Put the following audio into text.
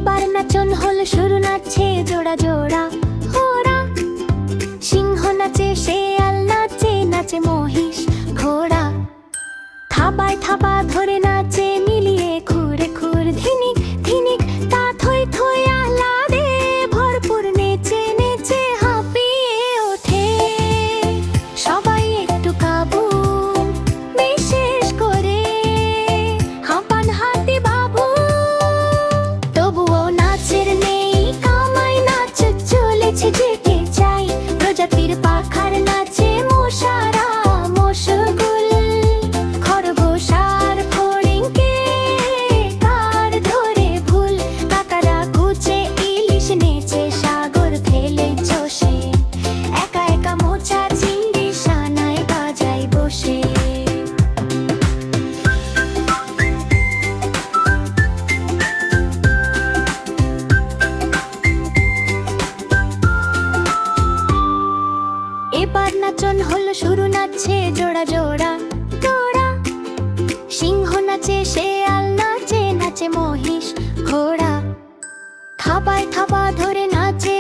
এবার নাচন হলো শুরু, নাচছে জোড়া জোড়া ঘোড়া। সিংহ নাচে, শেয়াল নাচে, নাচে মহিষ ঘোড়া। থাবায় থাবা ধরে নাচে মিলিয়ে, খুরে খুর ধিনিক ধিনিক, তা থই থই আহ্লাদে ভরপুর নেচে নেচে হাঁপিয়ে ওঠে সবাই একটু কাবু, বিশেষ করে হাঁপান হাতি বাবু। তবুও নাচের নেই কামাই, নাচ চলেছে যেতে চাই। প্রজাতির পাখার নাচে মশারা মশগুল, খরগোশ আর ফড়িংকে কার ধরে ভুল। কাকারা কুচে, ইলিশ নেচে সাগর ফেলে চষে, একা একা মোচা চিংড়ি সানায় বাজায় বসে। এবার নাচন হলো শুরু, নাচছে জোড়া জোড়া ঘোড়া। সিংহ নাচে, শেয়াল নাচে, নাচে মহিষ ঘোড়া। থাবায় থাবা ধরে নাচে